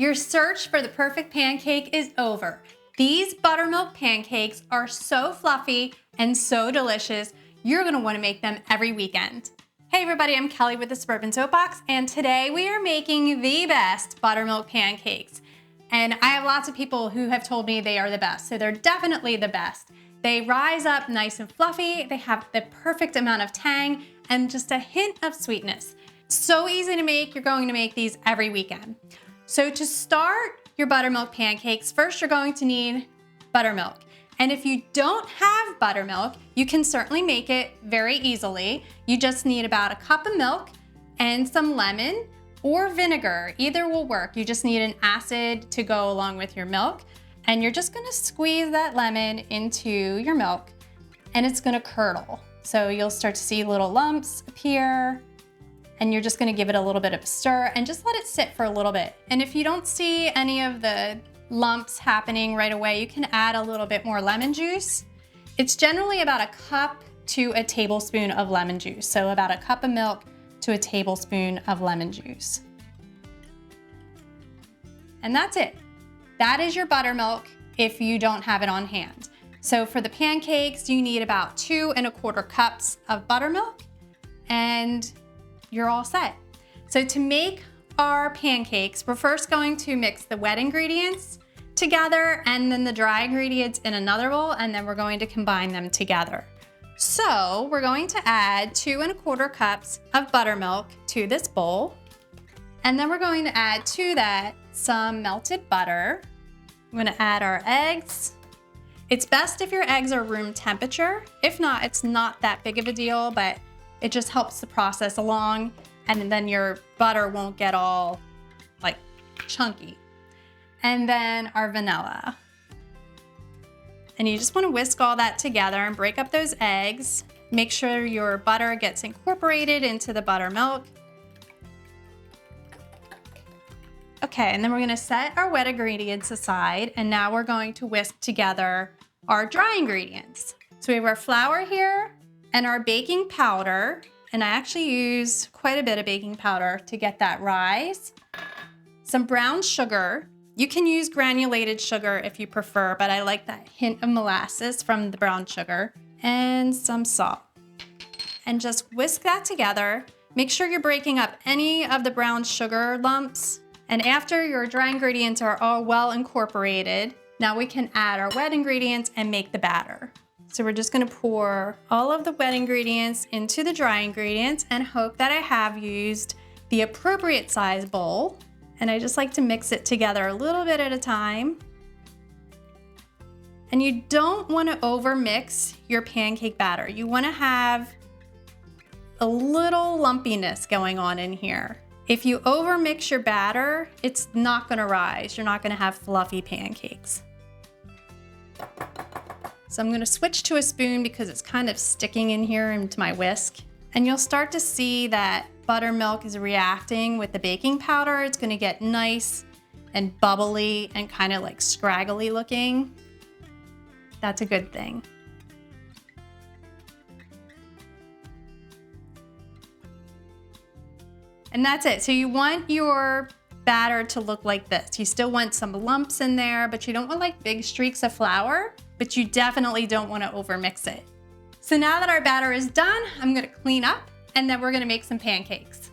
Your search for the perfect pancake is over. These buttermilk pancakes are so fluffy and so delicious, you're gonna wanna make them every weekend. Hey everybody, I'm Kelly with the Suburban Soapbox, and today we are making the best buttermilk pancakes. And I have lots of people who have told me they are the best, so they're definitely the best. They rise up nice and fluffy, they have the perfect amount of tang, and just a hint of sweetness. So easy to make, you're going to make these every weekend. So to start your buttermilk pancakes, first you're going to need buttermilk. And if you don't have buttermilk, you can certainly make it very easily. You just need about a cup of milk and some lemon or vinegar. Either will work. You just need an acid to go along with your milk. And you're just gonna squeeze that lemon into your milk and it's gonna curdle. So you'll start to see little lumps appear, and you're just gonna give it a little bit of a stir and just let it sit for a little bit. And if you don't see any of the lumps happening right away, you can add a little bit more lemon juice. It's generally about a cup to a tablespoon of lemon juice. So about a cup of milk to a tablespoon of lemon juice. And that's it. That is your buttermilk if you don't have it on hand. So for the pancakes, you need about 2 1/4 cups of buttermilk, and you're all set. So to make our pancakes, we're first going to mix the wet ingredients together and then the dry ingredients in another bowl, and then we're going to combine them together. So we're going to add 2 1/4 cups of buttermilk to this bowl, and then we're going to add to that some melted butter. I'm gonna add our eggs. It's best if your eggs are room temperature. If not, it's not that big of a deal, but it just helps the process along, and then your butter won't get all like chunky. And then our vanilla. And you just want to whisk all that together and break up those eggs. Make sure your butter gets incorporated into the buttermilk. Okay, and then we're gonna set our wet ingredients aside, and now we're going to whisk together our dry ingredients. So we have our flour here and our baking powder, and I actually use quite a bit of baking powder to get that rise. Some brown sugar. You can use granulated sugar if you prefer, but I like that hint of molasses from the brown sugar, and some salt. And just whisk that together. Make sure you're breaking up any of the brown sugar lumps. And after your dry ingredients are all well incorporated, now we can add our wet ingredients and make the batter. So we're just gonna pour all of the wet ingredients into the dry ingredients and hope that I have used the appropriate size bowl. And I just like to mix it together a little bit at a time. And you don't wanna over-mix your pancake batter. You wanna have a little lumpiness going on in here. If you over-mix your batter, it's not gonna rise. You're not gonna have fluffy pancakes. So I'm gonna switch to a spoon because it's kind of sticking in here into my whisk. And you'll start to see that buttermilk is reacting with the baking powder. It's gonna get nice and bubbly and kind of like scraggly looking. That's a good thing. And that's it. So you want your batter to look like this. You still want some lumps in there, but you don't want like big streaks of flour, but you definitely don't want to overmix it. So now that our batter is done, I'm gonna clean up, and then we're gonna make some pancakes.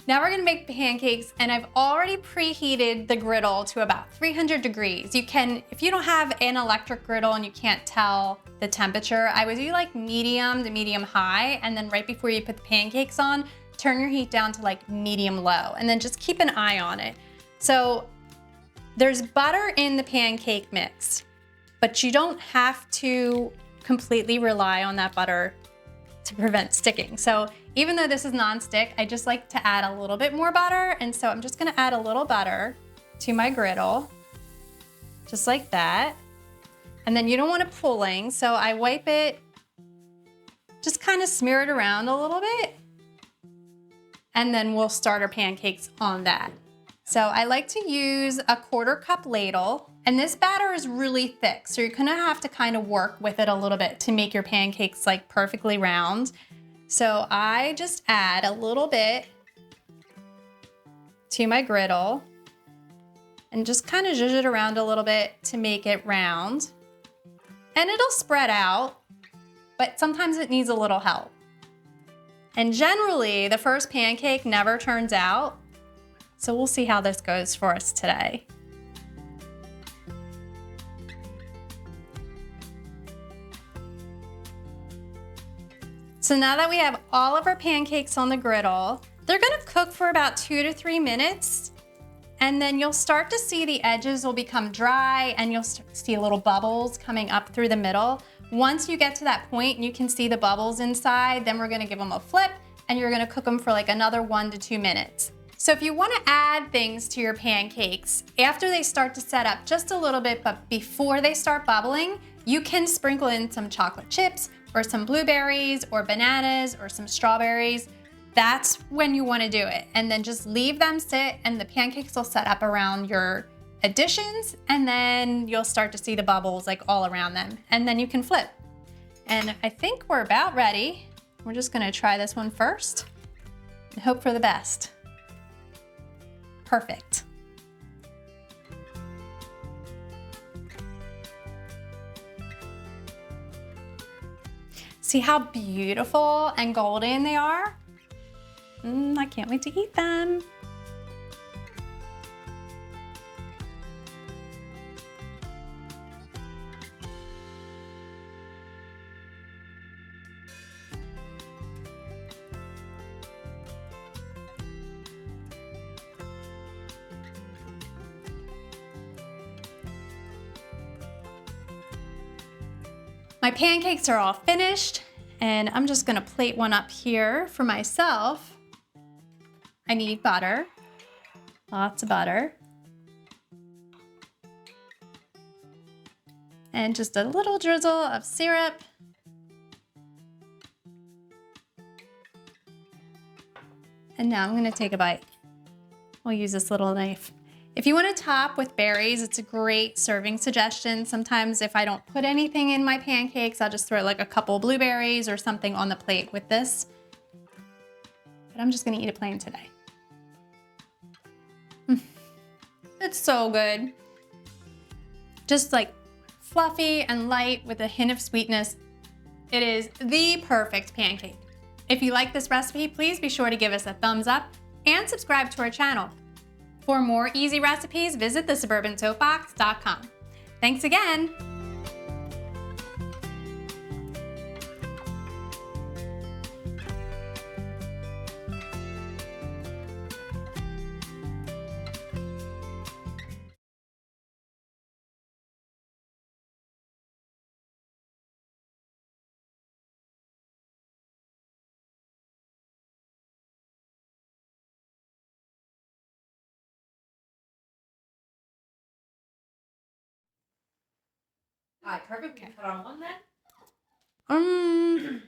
Now we're gonna make pancakes, and I've already preheated the griddle to about 300 degrees. You can, if you don't have an electric griddle and you can't tell the temperature, I would do like medium to medium high, and then right before you put the pancakes on, turn your heat down to like medium low, and then just keep an eye on it. So there's butter in the pancake mix, but you don't have to completely rely on that butter to prevent sticking. So even though this is non-stick, I just like to add a little bit more butter, and so I'm just gonna add a little butter to my griddle, just like that. And then you don't want it pooling, so I wipe it, just kind of smear it around a little bit, and then we'll start our pancakes on that. So I like to use a 1/4 cup ladle, and this batter is really thick, so you're gonna have to kind of work with it a little bit to make your pancakes like perfectly round. So I just add a little bit to my griddle, and just kind of zhuzh it around a little bit to make it round. And it'll spread out, but sometimes it needs a little help. And generally, the first pancake never turns out. So we'll see how this goes for us today. So now that we have all of our pancakes on the griddle, they're gonna cook for about 2 to 3 minutes. And then you'll start to see the edges will become dry and you'll see little bubbles coming up through the middle. Once you get to that point and you can see the bubbles inside, then we're gonna give them a flip and you're gonna cook them for like another 1 to 2 minutes. So if you wanna add things to your pancakes, after they start to set up just a little bit, but before they start bubbling, you can sprinkle in some chocolate chips or some blueberries or bananas or some strawberries. That's when you wanna do it. And then just leave them sit and the pancakes will set up around your additions and then you'll start to see the bubbles like all around them. And then you can flip. And I think we're about ready. We're just gonna try this one first and hope for the best. Perfect. See how beautiful and golden they are? I can't wait to eat them. My pancakes are all finished and I'm just gonna plate one up here for myself. I need butter, lots of butter. And just a little drizzle of syrup. And now I'm gonna take a bite. I'll use this little knife. If you want to top with berries, it's a great serving suggestion. Sometimes if I don't put anything in my pancakes, I'll just throw like a couple blueberries or something on the plate with this. But I'm just gonna eat it plain today. It's so good. Just like fluffy and light with a hint of sweetness. It is the perfect pancake. If you like this recipe, please be sure to give us a thumbs up and subscribe to our channel. For more easy recipes, visit thesuburbansoapbox.com. Thanks again. All right, perfect. We can put on one then.